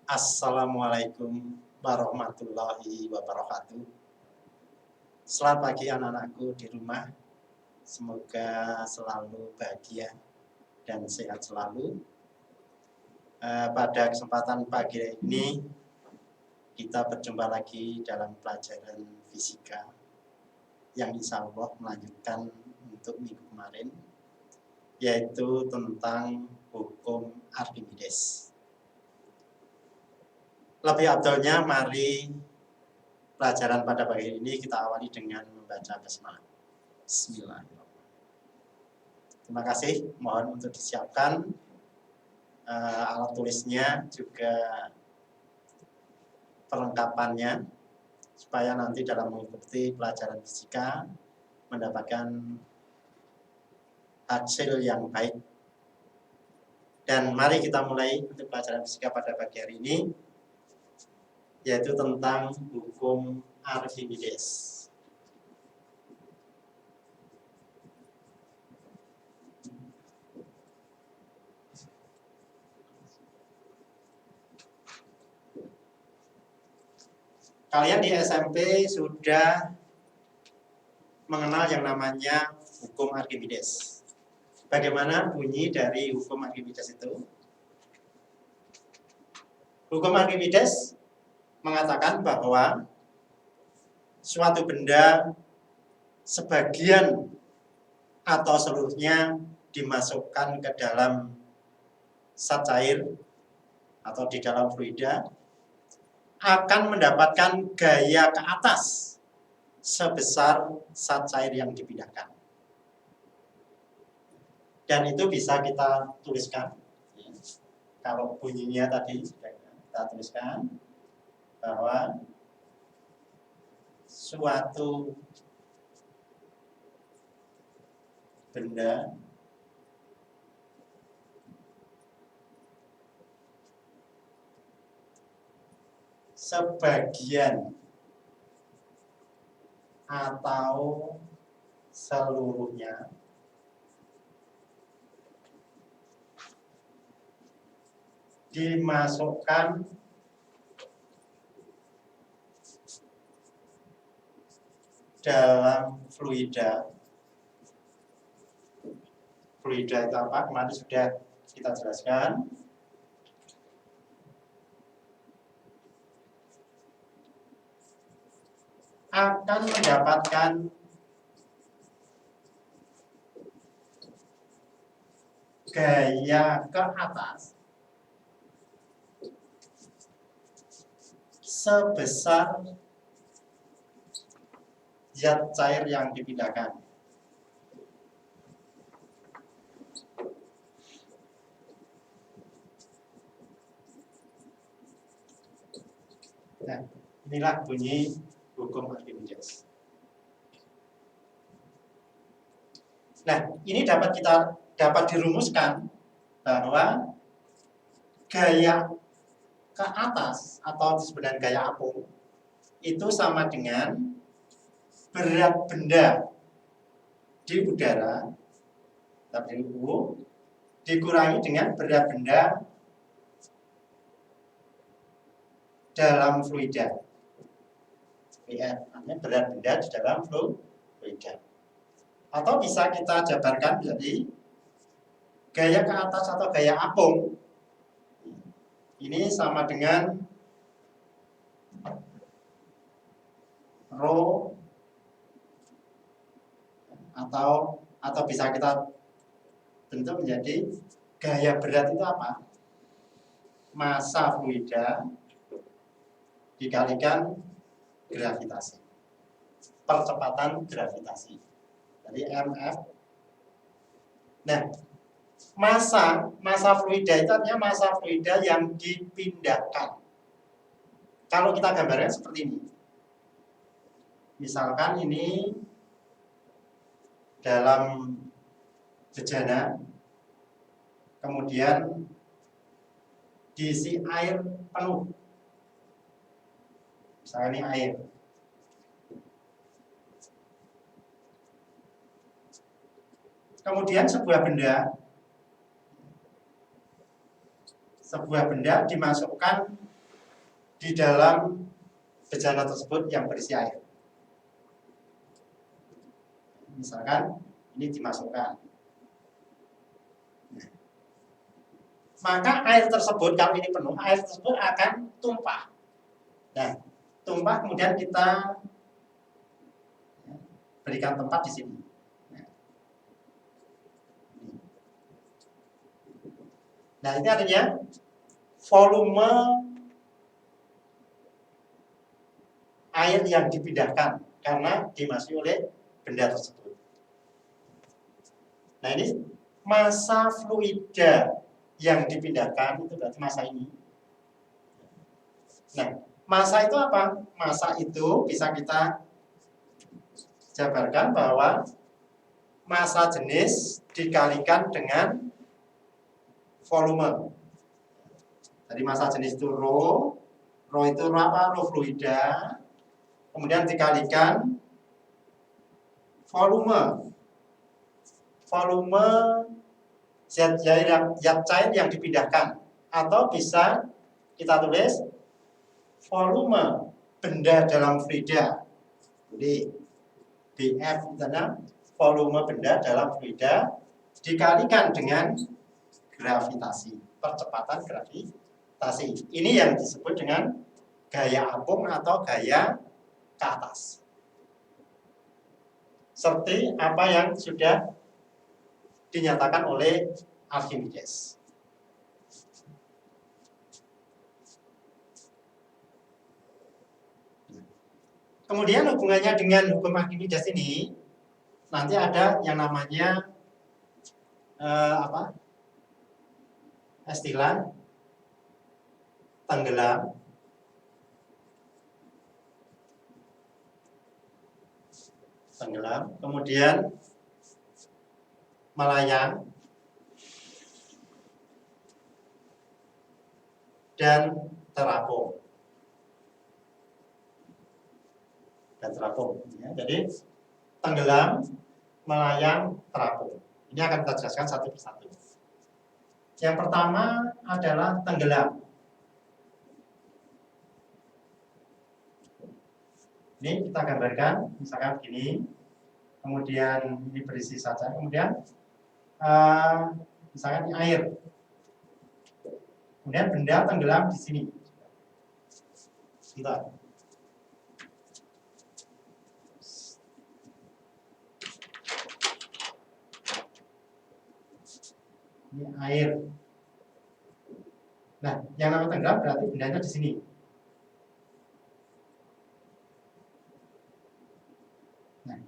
Assalamualaikum warahmatullahi wabarakatuh. Selamat pagi anak-anakku di rumah. Semoga selalu bahagia dan sehat selalu. Pada kesempatan pagi ini kita berjumpa lagi dalam pelajaran fisika yang insya Allah melanjutkan untuk minggu kemarin, yaitu tentang hukum Archimedes. Lebih abdolnya, mari pelajaran pada pagi ini kita awali dengan membaca basmalah. Bismillahirrahmanirrahim. Terima kasih, mohon untuk disiapkan alat tulisnya juga perlengkapannya supaya nanti dalam mengikuti pelajaran fisika mendapatkan hasil yang baik. Dan mari kita mulai untuk pelajaran fisika pada pagi hari ini, yaitu tentang hukum Archimedes. Kalian di SMP sudah mengenal yang namanya hukum Archimedes. Bagaimana bunyi dari hukum Archimedes itu? Hukum Archimedes mengatakan bahwa suatu benda sebagian atau seluruhnya dimasukkan ke dalam zat cair atau di dalam fluida akan mendapatkan gaya ke atas sebesar zat cair yang dipindahkan. Dan itu bisa kita tuliskan. Kalau bunyinya tadi kita tuliskan bahwa suatu benda sebagian atau seluruhnya dimasukkan dalam fluida. Fluida itu apa? Kemarin sudah kita jelaskan. Akan mendapatkan gaya ke atas sebesar zat cair yang dipindahkan. Nah, inilah bunyi hukum Archimedes. Nah, ini dapat dirumuskan bahwa gaya ke atas atau disebut gaya apung itu sama dengan berat benda di udara W dikurangi dengan berat benda dalam fluida. Artinya berat benda di dalam fluida. Atau bisa kita jabarkan menjadi gaya ke atas atau gaya apung. Ini sama dengan rho atau bisa kita bentuk menjadi gaya berat itu apa? Massa fluida dikalikan gravitasi, percepatan gravitasi. Jadi mf. Nah, massa fluida itu artinya massa fluida yang dipindahkan. Kalau kita gambarkan seperti ini, misalkan ini dalam bejana, kemudian diisi air penuh. Misalkan ini air. Kemudian sebuah benda dimasukkan di dalam bejana tersebut yang berisi air. Misalkan ini dimasukkan. Nah, maka air tersebut, kalau ini penuh, air tersebut akan tumpah. Nah, tumpah kemudian kita berikan tempat di sini. Nah, ini artinya volume air yang dipindahkan karena dimasuki oleh benda tersebut. Nah, ini massa fluida yang dipindahkan itu berarti massa ini. Nah, massa itu apa? Massa itu bisa kita jabarkan bahwa massa jenis dikalikan dengan volume. Jadi massa jenis itu rho itu apa? Rho fluida. Kemudian dikalikan volume zat cair yang dipindahkan, atau bisa kita tulis volume benda dalam fluida. Jadi BF adalah volume benda dalam fluida dikalikan dengan gravitasi, percepatan gravitasi. Ini yang disebut dengan gaya apung atau gaya ke atas. Seperti apa yang sudah dinyatakan oleh Archimedes. Kemudian hubungannya dengan hukum Archimedes ini, nanti ada yang namanya istilah tenggelam, kemudian melayang, dan terapung. Ya, jadi tenggelam, melayang, terapung. Ini akan kita jelaskan satu persatu. Yang pertama adalah tenggelam. Ini kita gambarkan, misalkan begini, kemudian ini berisi saja, kemudian misalkan ini air, kemudian benda tenggelam di sini. Bentar. Ini air. Nah, yang namanya tenggelam berarti bendanya di sini. Nah,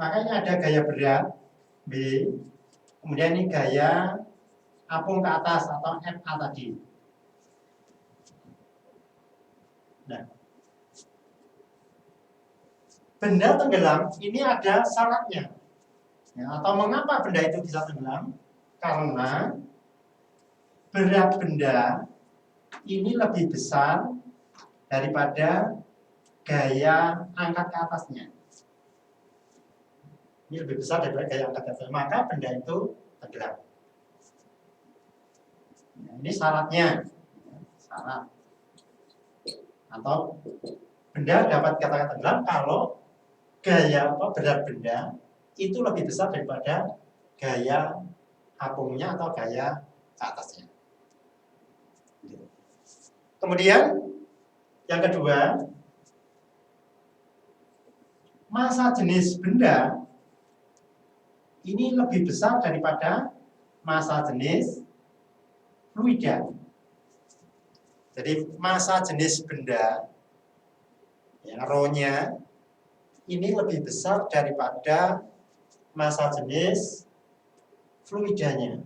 makanya ada gaya berat B, kemudian ini gaya apung ke atas atau FA tadi. Nah, benda tenggelam ini ada syaratnya. Ya, atau mengapa benda itu bisa tenggelam? Karena berat benda ini lebih besar daripada gaya angkat ke atasnya. Ini lebih besar daripada gaya angkat ke atasnya, maka benda itu tenggelam. Nah, ini syaratnya. Syarat. Atau benda dapat dikatakan tenggelam kalau gaya berat benda itu lebih besar daripada gaya apungnya atau gaya ke atasnya. Kemudian yang kedua, massa jenis benda ini lebih besar daripada massa jenis fluida. Jadi massa jenis benda, ya, rho-nya ini lebih besar daripada massa jenis fluidanya.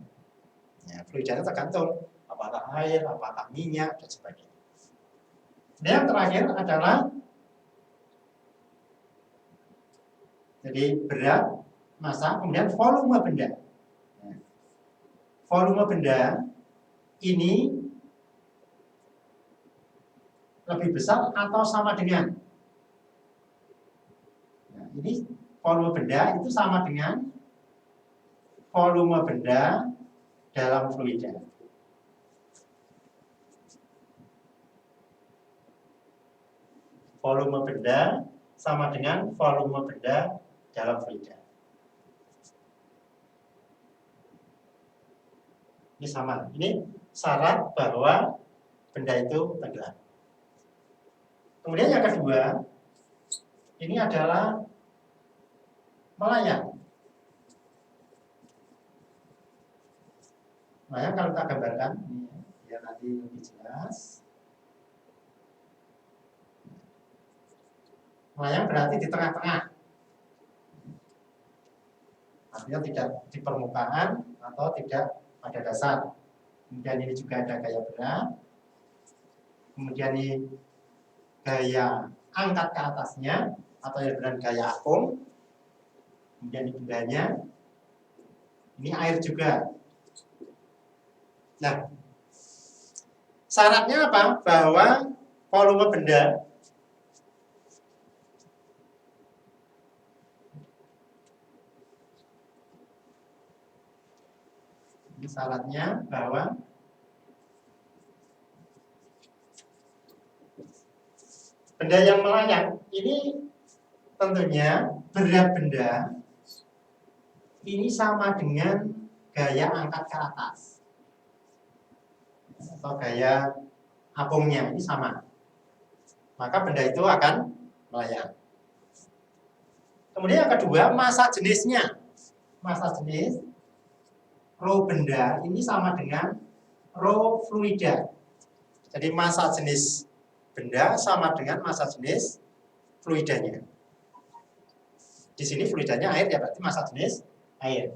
Ya, fluidanya tergantung apakah air, apakah minyak, dan sebagainya. Dan yang terakhir adalah jadi berat, massa, kemudian volume benda. Ya. Volume benda ini lebih besar atau sama dengan. Nah, ini volume benda itu sama dengan volume benda dalam fluida. volume benda sama dengan volume benda dalam fluida. Ini sama. Ini syarat bahwa benda itu tenggelam. Kemudian yang kedua, ini adalah melayang. Melayang kalau kita gambarkan, ini biar nanti lebih jelas. Melayang berarti di tengah-tengah. Artinya tidak di permukaan atau tidak pada dasar. Kemudian ini juga ada gaya berat. Kemudian ini gaya angkat ke atasnya atau yang dengan gaya apung. Kemudian ini bendanya. Ini air juga. Nah, syaratnya apa? Bahwa volume benda ini syaratnya bahwa benda yang melayang ini tentunya berat benda ini sama dengan gaya angkat ke atas atau gaya apungnya ini sama. Maka benda itu akan melayang. Kemudian yang kedua, massa jenisnya. Massa jenis rho benda ini sama dengan rho fluida. Jadi massa jenis benda sama dengan massa jenis fluidanya. Di sini fluidanya air ya berarti massa jenis air.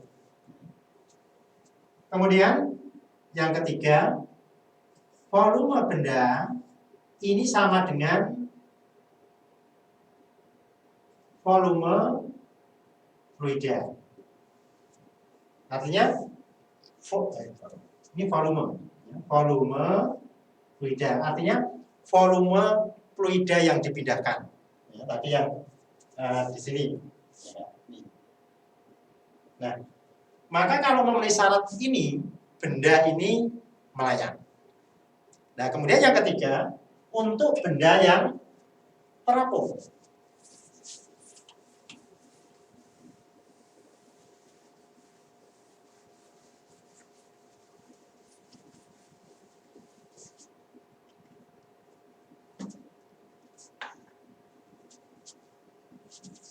Kemudian yang ketiga, volume benda ini sama dengan volume fluida. Artinya ini volume fluida. Artinya volume fluida yang dipindahkan. Ya, tadi yang di sini. Ya, ini. Nah, maka kalau memenuhi syarat ini, benda ini melayang. Nah, kemudian yang ketiga, untuk benda yang terapung.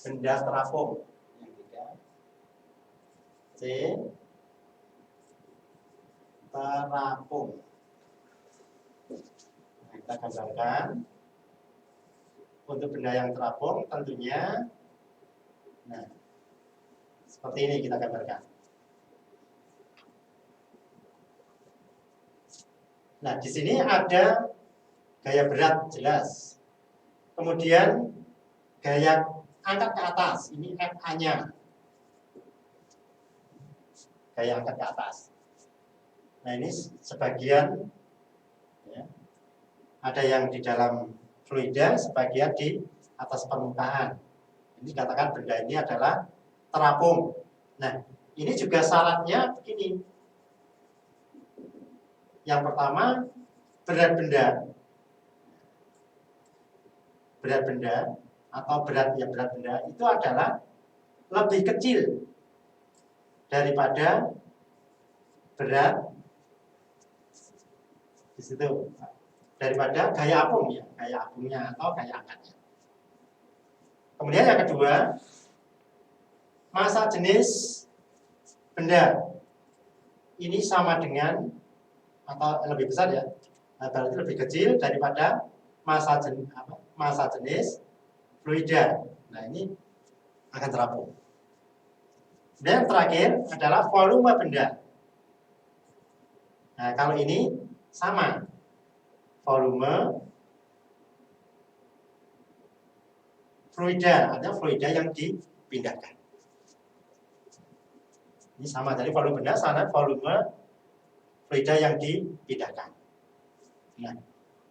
Benda terapung yang tiga, C terapung. Nah, kita gambarkan untuk benda yang terapung tentunya, nah seperti ini kita gambarkan. Nah di sini ada gaya berat jelas, kemudian gaya angkat ke atas, ini FA-nya. Gaya angkat ke atas. Nah ini sebagian ya, ada yang di dalam fluida, sebagian di atas permukaan. Ini dikatakan benda ini adalah terapung. Nah ini juga syaratnya begini. Yang pertama, berat benda atau berat benda itu adalah lebih kecil daripada berat di situ, daripada gaya apung ya, gaya apungnya atau gaya angkatnya. Kemudian yang kedua, massa jenis benda ini sama dengan atau lebih besar ya, berarti lebih kecil daripada massa jenis fluida. Nah ini akan terapung. Dan yang terakhir adalah volume benda. Nah kalau ini sama, volume fluida, artinya fluida yang dipindahkan. Ini sama, jadi volume benda sama volume fluida yang dipindahkan. Nah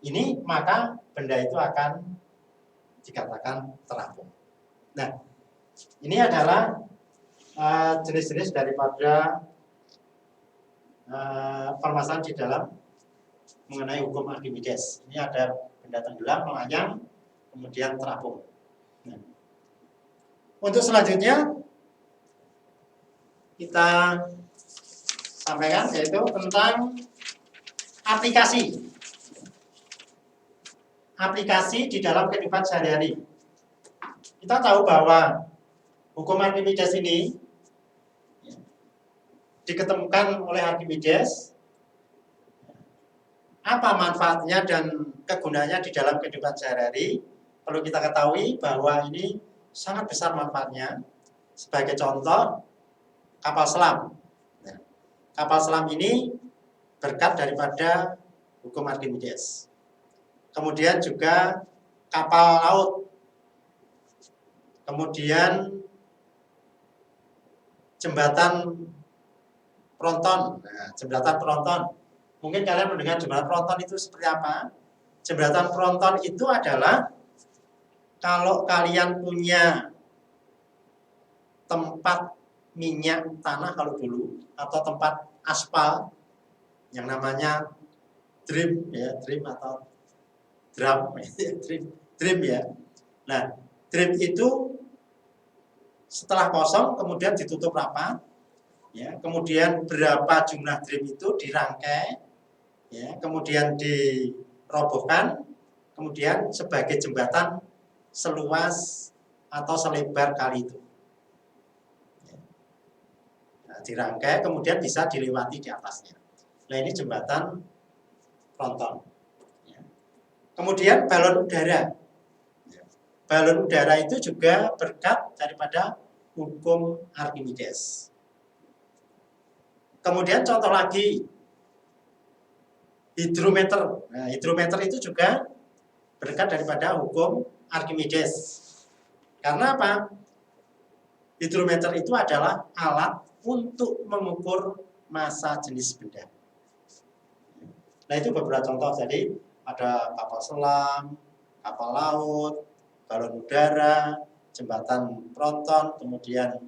ini maka benda itu akan dikatakan terapung. Nah, ini adalah jenis-jenis daripada permasalahan di dalam mengenai hukum Archimedes. Ini ada benda tenggelam, melayang, kemudian terapung. Nah, untuk selanjutnya kita sampaikan yaitu tentang aplikasi. Aplikasi di dalam kehidupan sehari-hari. Kita tahu bahwa hukum Archimedes ini diketemukan oleh Archimedes. Apa manfaatnya dan kegunaannya di dalam kehidupan sehari-hari? Perlu kita ketahui bahwa ini sangat besar manfaatnya. Sebagai contoh, kapal selam. Nah, kapal selam ini berkat daripada hukum Archimedes. Kemudian juga kapal laut. Kemudian jembatan Tronton. Nah, jembatan Tronton. Mungkin kalian mendengar jembatan Tronton itu seperti apa? Jembatan Tronton itu adalah kalau kalian punya tempat minyak tanah kalau dulu atau tempat aspal yang namanya dream ya, dream atau drum dream ya. Nah, dream itu setelah kosong kemudian ditutup rapat ya, kemudian berapa jumlah dream itu dirangkai ya, kemudian dirobohkan, kemudian sebagai jembatan seluas atau selebar kali itu. Nah, dirangkai kemudian bisa dilewati di atasnya. Nah, ini jembatan Tronton. Kemudian balon udara. Balon udara itu juga berkat daripada hukum Archimedes. Kemudian contoh lagi, hidrometer. Nah, hidrometer itu juga berkat daripada hukum Archimedes. Karena apa? Hidrometer itu adalah alat untuk mengukur massa jenis benda. Nah, itu beberapa contoh. Jadi ada kapal selam, kapal laut, balon udara, jembatan Tronton, kemudian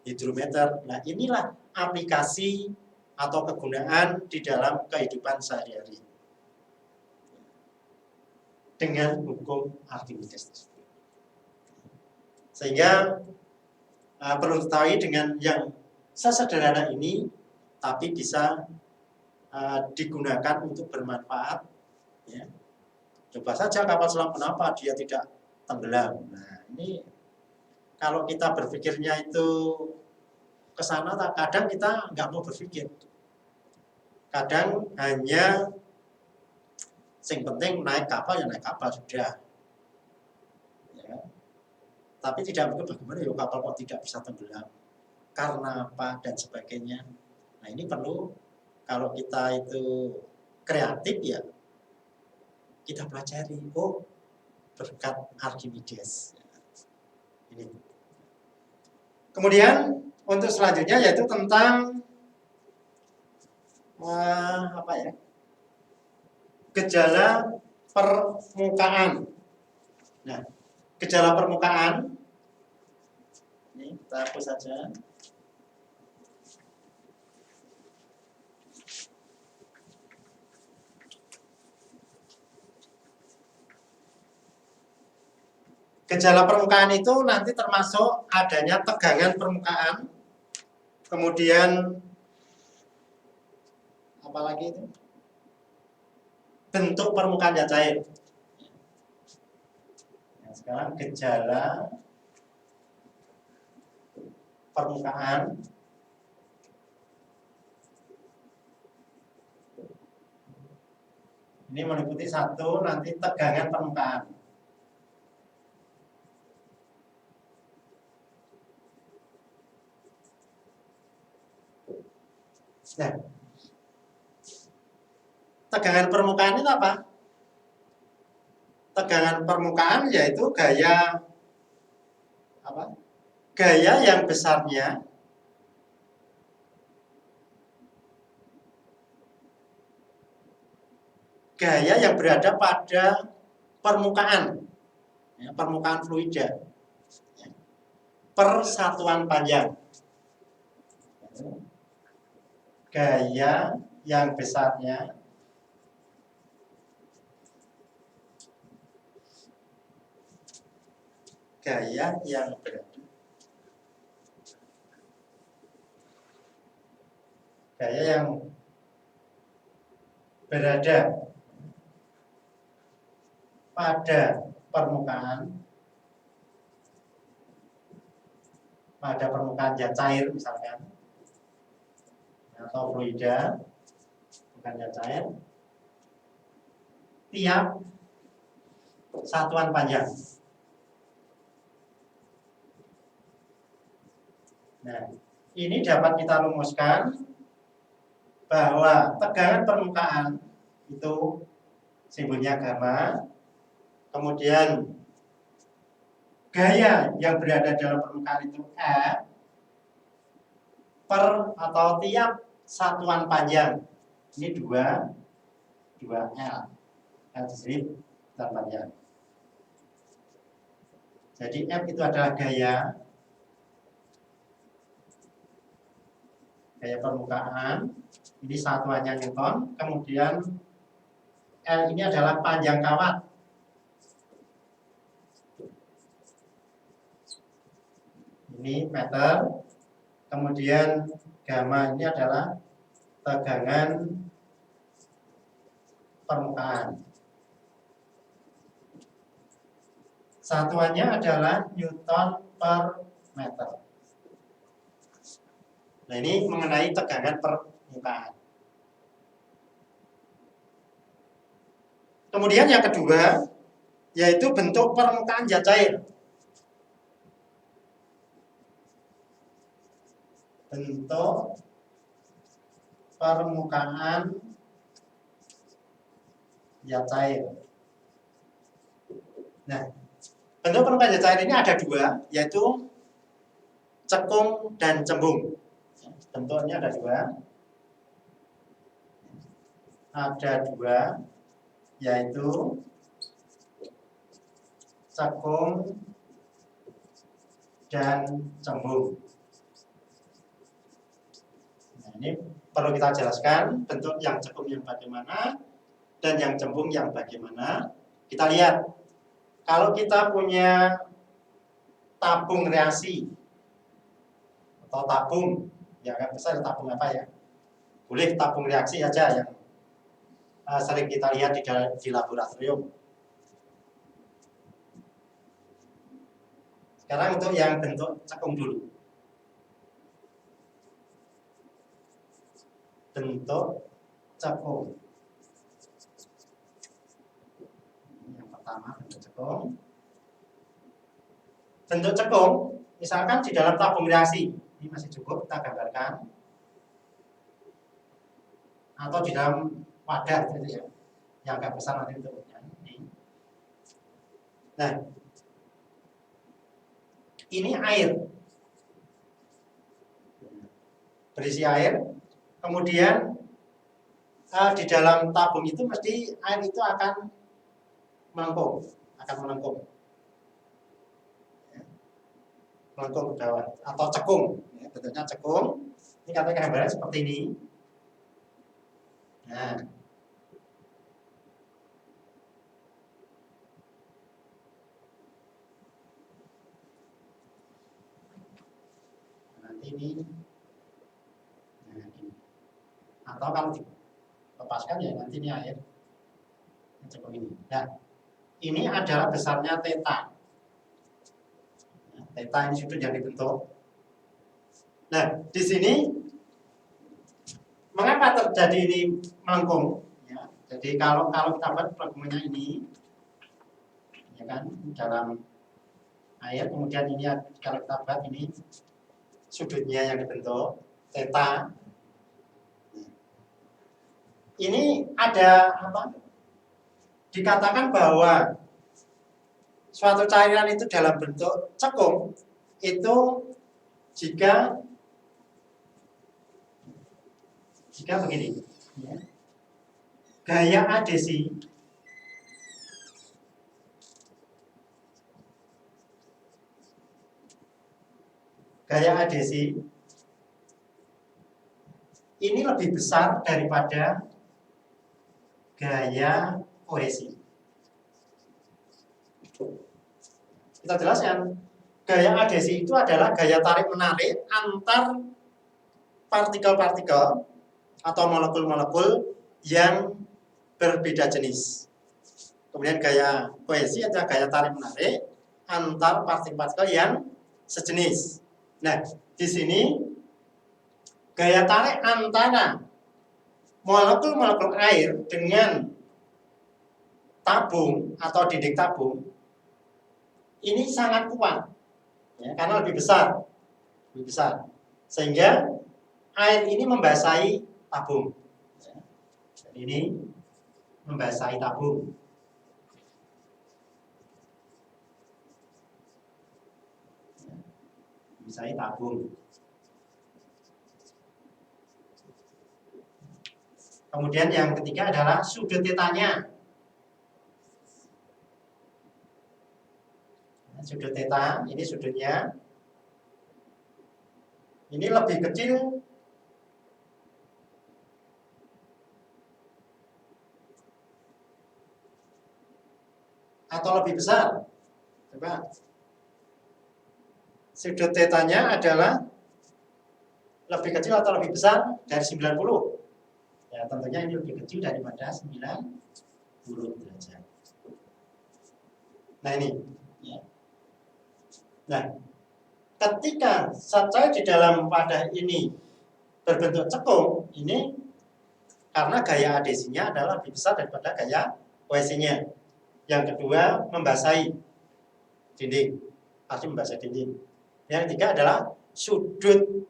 hidrometer. Nah, inilah aplikasi atau kegunaan di dalam kehidupan sehari-hari dengan hukum Archimedes. Sehingga perlu diketahui dengan yang sesederhana ini, tapi bisa digunakan untuk bermanfaat. Ya. Coba saja kapal selam, kenapa dia tidak tenggelam. Nah, ini kalau kita berpikirnya itu ke sana, kadang kita nggak mau berpikir. Kadang hanya yang penting naik kapal ya naik kapal sudah. Ya. Tapi tidak mungkin bagaimana ya kapal kok tidak bisa tenggelam, karena apa dan sebagainya. Nah, ini perlu kalau kita itu kreatif ya kita pelajari. Oh, berkat Archimedes. Ini. Kemudian untuk selanjutnya yaitu tentang apa ya? Gejala permukaan. Nah, gejala permukaan ini kita hapus saja. Gejala permukaan itu nanti termasuk adanya tegangan permukaan, kemudian apa lagi itu? Bentuk permukaan yang cair. Nah, sekarang gejala permukaan ini meliputi satu nanti tegangan permukaan. Nah, tegangan permukaan itu apa? Tegangan permukaan yaitu gaya apa? Gaya yang besarnya gaya yang berada pada permukaan, ya, permukaan fluida, ya, per satuan panjang. Gaya yang besarnya gaya yang berada. Gaya yang berada pada permukaan zat cair misalkan, atau fluida, bukan zat cair, tiap satuan panjang. Nah, ini dapat kita rumuskan bahwa tegangan permukaan itu simbolnya gamma, kemudian gaya yang berada dalam permukaan itu F per atau tiap satuan panjang. Ini 2 L. L di sini satuan panjang. Jadi F itu adalah gaya permukaan, ini satuannya Newton, kemudian L ini adalah panjang kawat. Ini meter, kemudian gamma ini adalah tegangan permukaan. Satuannya adalah Newton per meter. Nah, ini mengenai tegangan permukaan. Kemudian yang kedua, yaitu bentuk permukaan zat cair. Bentuk permukaan zat cair. Nah, bentuk permukaan zat cair ini ada 2, yaitu cekung dan cembung. Bentuknya ada 2. Ada 2, yaitu cekung dan cembung. Nah, ini perlu kita jelaskan bentuk yang cekung yang bagaimana dan yang cembung yang bagaimana. Kita lihat, kalau kita punya tabung reaksi atau tabung, ya kan besar tabung apa ya? Boleh tabung reaksi aja yang sering kita lihat di laboratorium. Sekarang untuk yang bentuk cekung dulu. Bentuk cekung. Yang pertama bentuk cekung. Bentuk cekung, misalkan di dalam tabung reaksi, ini masih cukup kita gambarkan. Atau di dalam wadah gitu ya, yang agak besar nanti bentuknya. Nah, ini air, berisi air. Kemudian di dalam tabung itu mesti air itu akan melengkung, melengkung ke bawah atau cekung, ya, bentuknya cekung. Ini katanya gambarnya seperti ini. Nah, nanti ini, nah, ini. Atau kalau dilepaskan ya nanti ini air cekung ini. Nah, ini adalah besarnya theta. Theta ini sudut yang dibentuk. Nah, di sini mengapa terjadi ini melengkung? Ya, jadi kalau kita buat pertemuannya ini, ya kan, dalam air, kemudian ini kalau kita buat ini sudutnya yang dibentuk theta. Ini ada apa? Dikatakan bahwa suatu cairan itu dalam bentuk cekung itu jika begini, ya, gaya adhesi ini lebih besar daripada gaya kohesi. Kita jelaskan, gaya adhesi itu adalah gaya tarik-menarik antar partikel-partikel atau molekul-molekul yang berbeda jenis. Kemudian gaya kohesi adalah gaya tarik-menarik antar partikel-partikel yang sejenis. Nah, di sini gaya tarik antara molekul-molekul air dengan tabung atau dinding tabung ini sangat kuat, ya, karena lebih besar, sehingga air ini membasahi tabung. Dan ini membasahi tabung. Membasahi tabung. Kemudian yang ketiga adalah sudut tetanya. Sudut teta, ini sudutnya. Ini lebih kecil atau lebih besar? Coba. Sudut tetanya adalah lebih kecil atau lebih besar dari 90? Ya, tentunya ini lebih kecil daripada 90 derajat. Nah, ini. Ya. Nah, ketika zat cair di dalam wadah ini berbentuk cekung, ini karena gaya adhesinya adalah lebih besar daripada gaya kohesinya. Yang kedua, membasahi dinding. Pasti membasahi dinding. Yang ketiga adalah sudut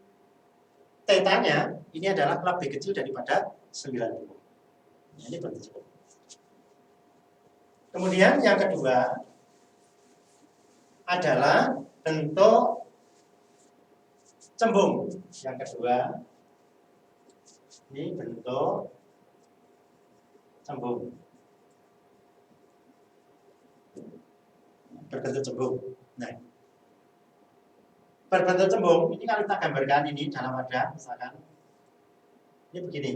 tetanya ini adalah lebih kecil daripada 90. Ini bentuk cekung. Kemudian yang kedua adalah bentuk cembung. Yang kedua, ini bentuk cembung. Berbentuk cembung. Nah, berbentuk cembung, ini kalau kita gambarkan ini dalam wadah, misalkan, ini begini.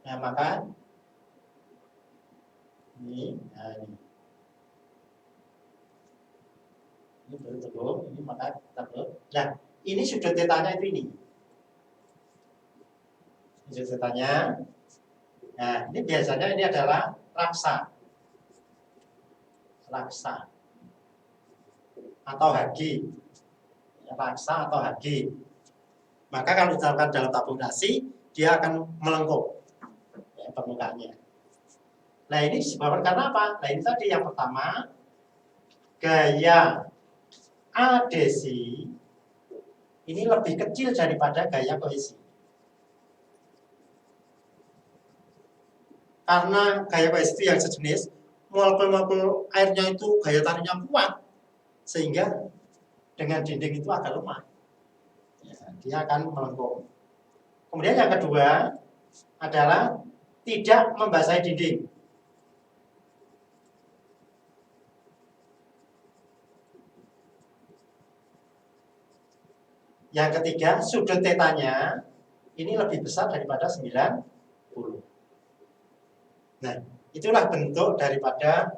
Nah maka, ini bertemu, ini maka tebal. Nah, ini sudut tetanya itu ini. Sudut tetanya. Nah, ini biasanya ini adalah raksa. Raksa. Atau hagi. Raksa atau hagi. Maka kalau diterapkan dalam tabung nasi, dia akan melengkung ya, permukaannya. Nah, ini disebabkan karena apa? Nah, ini tadi yang pertama, gaya adhesi ini lebih kecil daripada gaya kohesi. Karena gaya kohesi itu yang sejenis, molekul-molekul airnya itu gaya tariknya kuat, sehingga dengan dinding itu agak lemah. Ya, dia akan melengkung. Kemudian yang kedua adalah tidak membasahi dinding. Yang ketiga, sudut tetanya ini lebih besar daripada 90. Nah, itulah bentuk daripada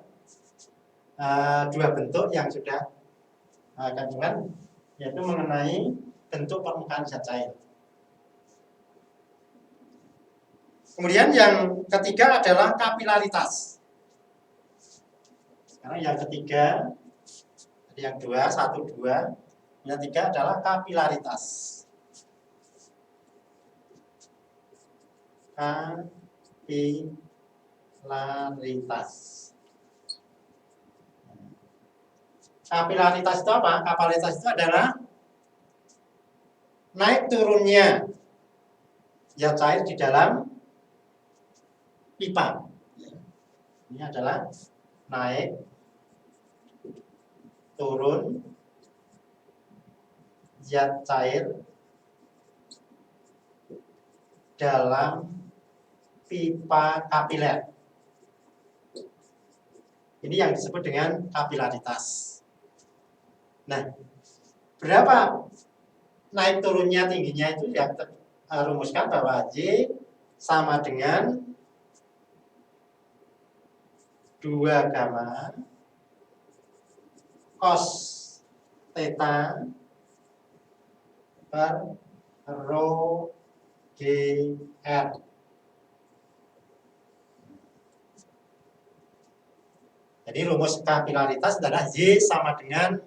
dua bentuk yang sudah kandungan, yaitu mengenai bentuk permukaan zat cair. Kemudian yang ketiga adalah kapilaritas. Sekarang yang ketiga, yang dua, satu, dua. Yang ketiga adalah kapilaritas. Kapilaritas. Kapilaritas itu apa? Kapilaritas itu adalah naik turunnya zat cair di dalam pipa. Ini adalah naik turun zat cair dalam pipa kapiler. Ini yang disebut dengan kapilaritas. Nah, berapa naik turunnya tingginya itu ya kita rumuskan bahwa J sama dengan 2 gamma cos theta per rho GR. Jadi rumus kapilaritas adalah Y sama dengan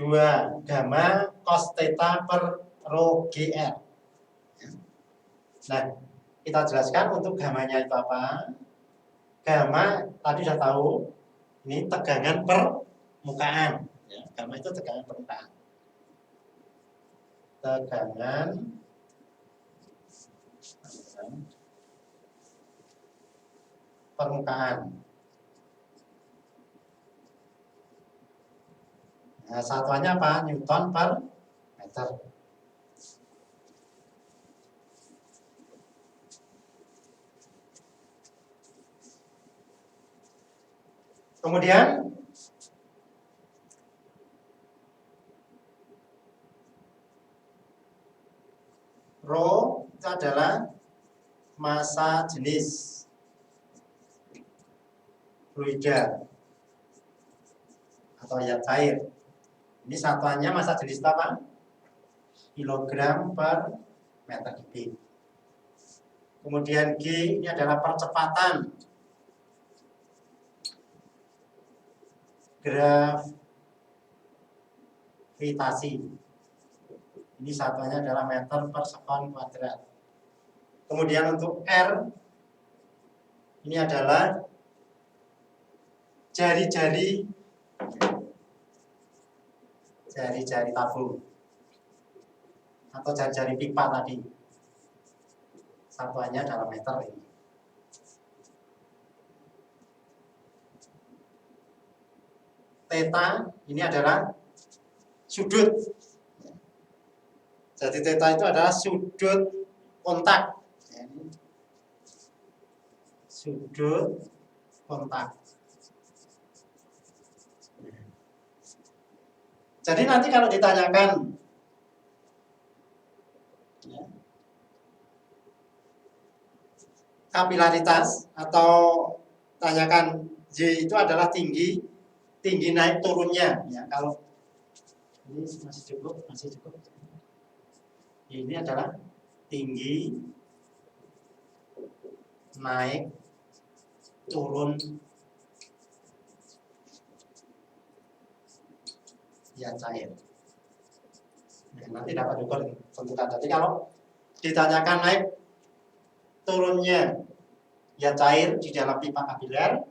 2 gamma cos theta per rho GR. Nah, kita jelaskan untuk gamanya itu apa. Gamma tadi sudah tahu, ini tegangan permukaan. Ya, gamma itu tegangan permukaan. Tegangan permukaan. Nah, satuannya apa? Newton per meter. Kemudian rho itu adalah massa jenis fluida atau zat cair. Ini satuannya massa jenis apa? Kilogram per meter kubik. Kemudian G ini adalah percepatan gravitasi. Ini satuannya adalah meter per sekon kuadrat. Kemudian untuk R ini adalah jari-jari tabung atau jari-jari pipa tadi. Satuannya dalam meter ini. Theta ini adalah sudut. Jadi theta itu adalah sudut kontak. Sudut kontak. Jadi nanti kalau ditanyakan kapilaritas atau tanyakan Y itu adalah tinggi naik turunnya. Ya, kalau ini masih cukup. Ini adalah tinggi naik turun zat cair. Nah, nanti dapat ukur tentukan. Jadi kalau ditanyakan naik turunnya zat cair di dalam pipa kapiler,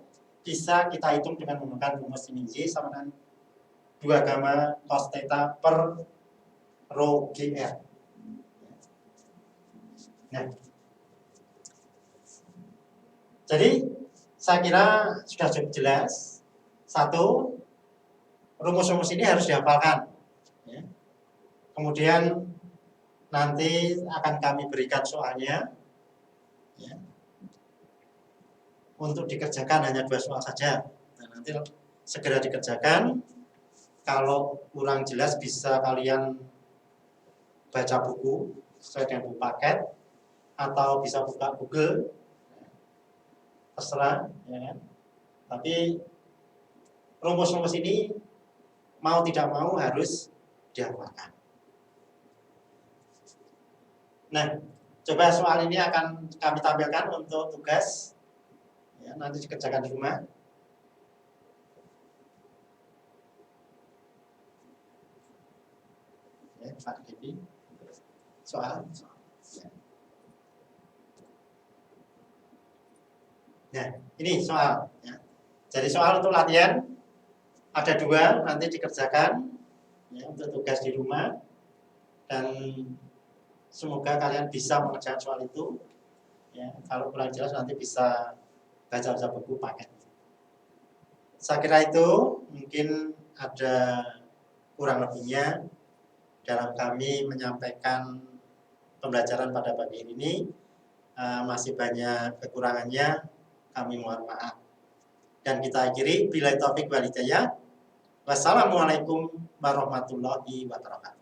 bisa kita hitung dengan menggunakan rumus ini Y sama dengan 2 gamma cos theta per rho GR. Nah, jadi saya kira sudah cukup jelas. Satu, rumus-rumus ini harus dihafalkan. Ya. Kemudian nanti akan kami berikan soalnya. Ya. Untuk dikerjakan hanya 2 soal saja. Nah, nanti segera dikerjakan. Kalau kurang jelas bisa kalian baca buku sesuai dengan buku paket atau bisa buka Google. Terserah, ya kan? Tapi rumus-rumus ini mau tidak mau harus dihafalkan. Nah, coba soal ini akan kami tampilkan untuk tugas. Ya, nanti dikerjakan di rumah. Ya, Pak Devi. Soal. Ya. Nah, ini soal. Ya. Jadi soal untuk latihan ada 2, nanti dikerjakan ya, untuk tugas di rumah. Dan semoga kalian bisa mengerjakan soal itu. Ya, kalau kurang jelas nanti bisa baca buku paket. Saya kira itu mungkin ada kurang lebihnya dalam kami menyampaikan pembelajaran pada pagi ini. Masih banyak kekurangannya, kami mohon maaf. Dan kita akhiri, billahi taufik wal hidayah. Wassalamualaikum warahmatullahi wabarakatuh.